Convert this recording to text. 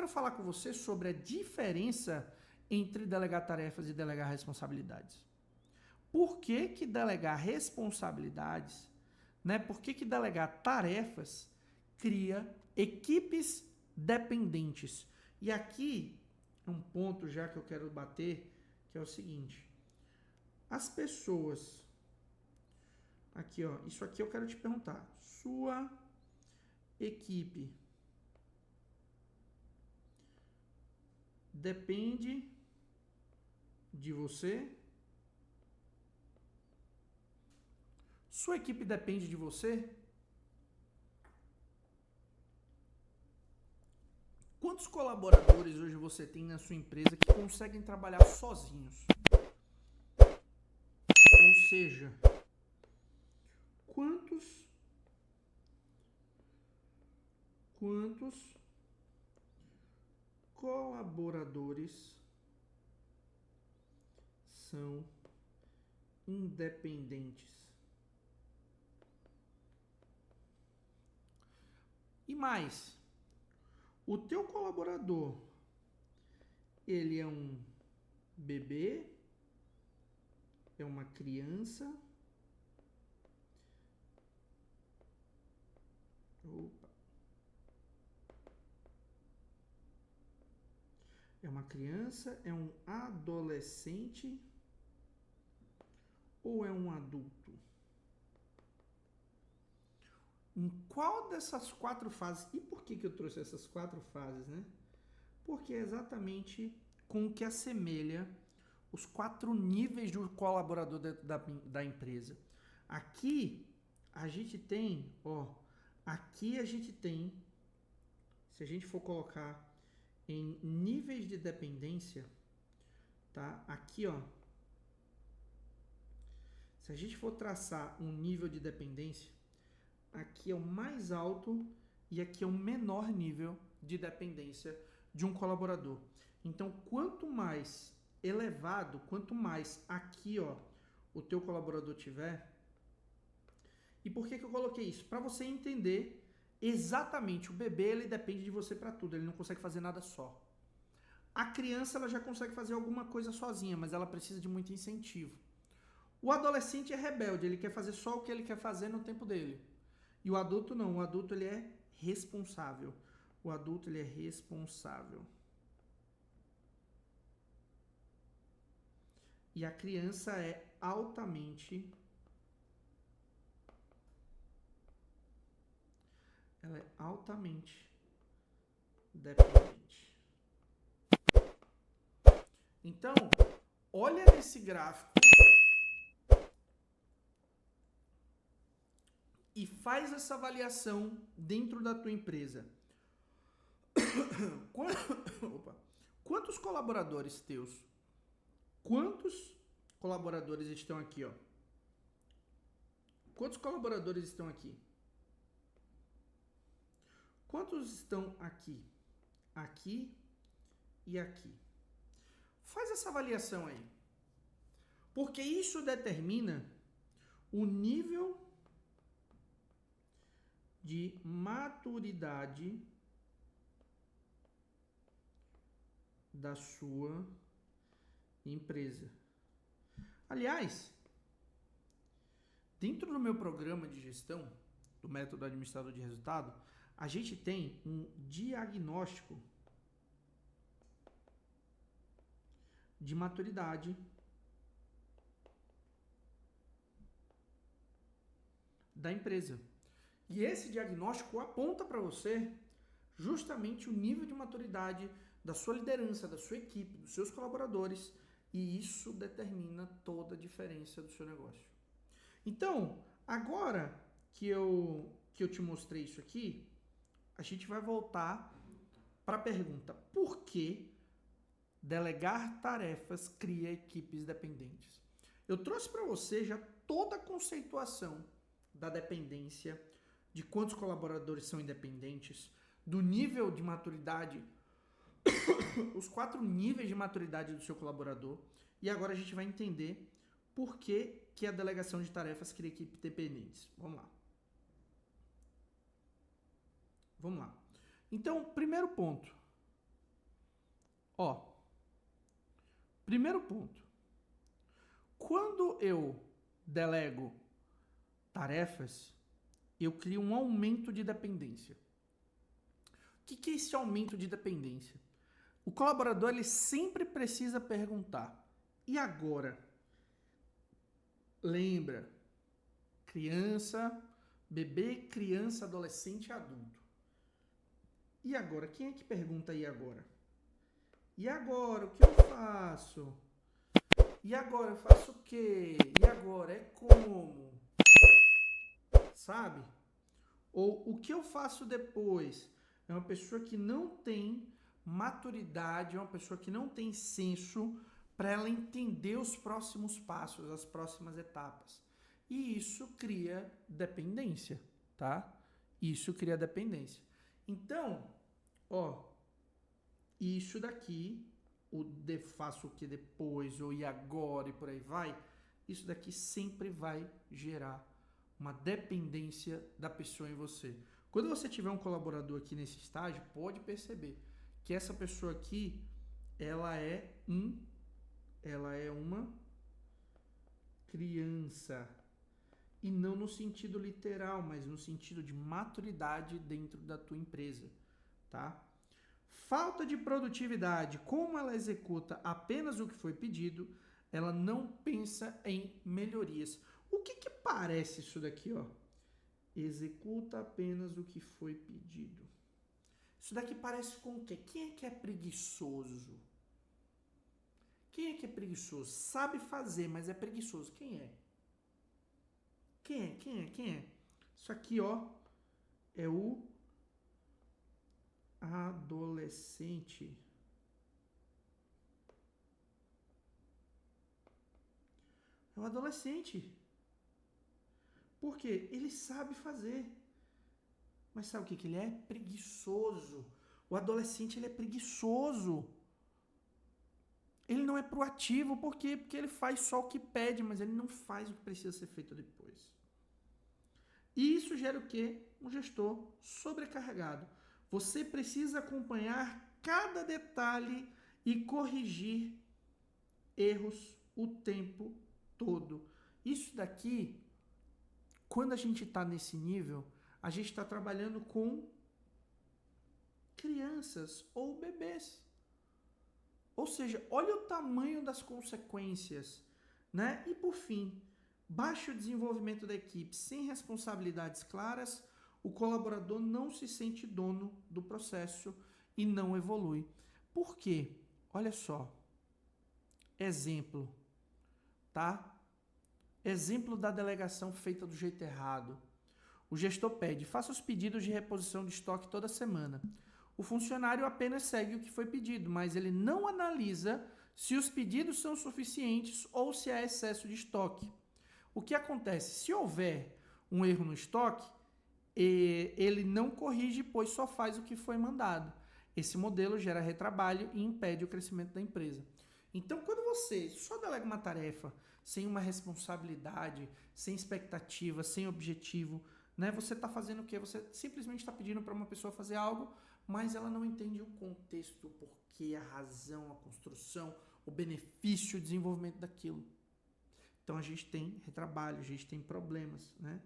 quero falar com você sobre a diferença entre delegar tarefas e delegar responsabilidades. Por que que delegar responsabilidades, né? Por que que delegar tarefas cria equipes dependentes? E aqui um ponto já que eu quero bater, que é o seguinte: as pessoas aqui, ó, isso aqui eu quero te perguntar. Sua equipe depende de você? Sua equipe depende de você? Quantos colaboradores hoje você tem na sua empresa que conseguem trabalhar sozinhos? Ou seja, quantos colaboradores são independentes? E mais, o teu colaborador, ele é um bebê? É uma criança? Opa. É uma criança? É um adolescente? Ou é um adulto? Em qual dessas 4 fases? E por que eu trouxe essas 4 fases, né? Porque é exatamente com o que assemelha os 4 níveis do colaborador da empresa. Aqui a gente tem, se a gente for colocar em níveis de dependência, tá? Aqui, ó, se a gente for traçar um nível de dependência, aqui é o mais alto e aqui é o menor nível de dependência de um colaborador. Então, quanto mais elevado, quanto mais aqui, ó, o teu colaborador tiver. E por que eu coloquei isso? Para você entender exatamente, o bebê ele depende de você para tudo, ele não consegue fazer nada só. A criança ela já consegue fazer alguma coisa sozinha, mas ela precisa de muito incentivo. O adolescente é rebelde, ele quer fazer só o que ele quer fazer no tempo dele. E o adulto não, o adulto ele é responsável. O adulto ele é responsável. E a criança é altamente dependente. Então, olha nesse gráfico e faz essa avaliação dentro da tua empresa. Quantos colaboradores teus? Quantos colaboradores estão aqui, ó? Quantos colaboradores estão aqui? Quantos estão aqui? Aqui e aqui. Faz essa avaliação aí. Porque isso determina o nível de maturidade da sua empresa. Aliás, dentro do meu programa de gestão, do método administrador de resultado, a gente tem um diagnóstico de maturidade da empresa. E esse diagnóstico aponta para você justamente o nível de maturidade da sua liderança, da sua equipe, dos seus colaboradores, e isso determina toda a diferença do seu negócio. Então, agora que eu te mostrei isso aqui, a gente vai voltar para a pergunta: por que delegar tarefas cria equipes dependentes? Eu trouxe para você já toda a conceituação da dependência, de quantos colaboradores são independentes, do nível de maturidade, os 4 níveis de maturidade do seu colaborador, e agora a gente vai entender por que a delegação de tarefas cria equipes dependentes. Vamos lá. Então, primeiro ponto. Ó, primeiro ponto. Quando eu delego tarefas, eu crio um aumento de dependência. O que é esse aumento de dependência? O colaborador ele sempre precisa perguntar: e agora? Lembra, criança, bebê, criança, adolescente e adulto. E agora? Quem é que pergunta e agora? E agora? O que eu faço? E agora? Eu faço o quê? E agora? É como? Sabe? Ou o que eu faço depois? É uma pessoa que não tem maturidade, é uma pessoa que não tem senso para ela entender os próximos passos, as próximas etapas. E isso cria dependência, tá? Isso cria dependência. Então, ó, isso daqui, faço o que depois, ou e agora, e por aí vai, isso daqui sempre vai gerar uma dependência da pessoa em você. Quando você tiver um colaborador aqui nesse estágio, pode perceber que essa pessoa aqui, ela é uma criança. E não no sentido literal, mas no sentido de maturidade dentro da tua empresa, tá? Falta de produtividade. Como ela executa apenas o que foi pedido, ela não pensa em melhorias. O que parece isso daqui, ó? Executa apenas o que foi pedido. Isso daqui parece com o quê? Quem é que é preguiçoso? Quem é que é preguiçoso? Sabe fazer, mas é preguiçoso. Quem é? Quem é? Isso aqui, ó, é o adolescente. É o adolescente. Por quê? Ele sabe fazer. Mas sabe o que ele é? Preguiçoso. O adolescente, ele é preguiçoso. Ele não é proativo. Por quê? Porque ele faz só o que pede, mas ele não faz o que precisa ser feito depois. E isso gera o quê? Um gestor sobrecarregado. Você precisa acompanhar cada detalhe e corrigir erros o tempo todo. Isso daqui, quando a gente está nesse nível, a gente está trabalhando com crianças ou bebês. Ou seja, olha o tamanho das consequências, né? E por fim, baixo desenvolvimento da equipe, sem responsabilidades claras, o colaborador não se sente dono do processo e não evolui. Por quê? Olha só. Exemplo, tá? Exemplo da delegação feita do jeito errado. O gestor pede, faça os pedidos de reposição de estoque toda semana. O funcionário apenas segue o que foi pedido, mas ele não analisa se os pedidos são suficientes ou se há excesso de estoque. O que acontece? Se houver um erro no estoque, ele não corrige, pois só faz o que foi mandado. Esse modelo gera retrabalho e impede o crescimento da empresa. Então, quando você só delega uma tarefa sem uma responsabilidade, sem expectativa, sem objetivo, né, você está fazendo o quê? Você simplesmente está pedindo para uma pessoa fazer algo, mas ela não entende o contexto, o porquê, a razão, a construção, o benefício, o desenvolvimento daquilo. Então a gente tem retrabalho, a gente tem problemas, né?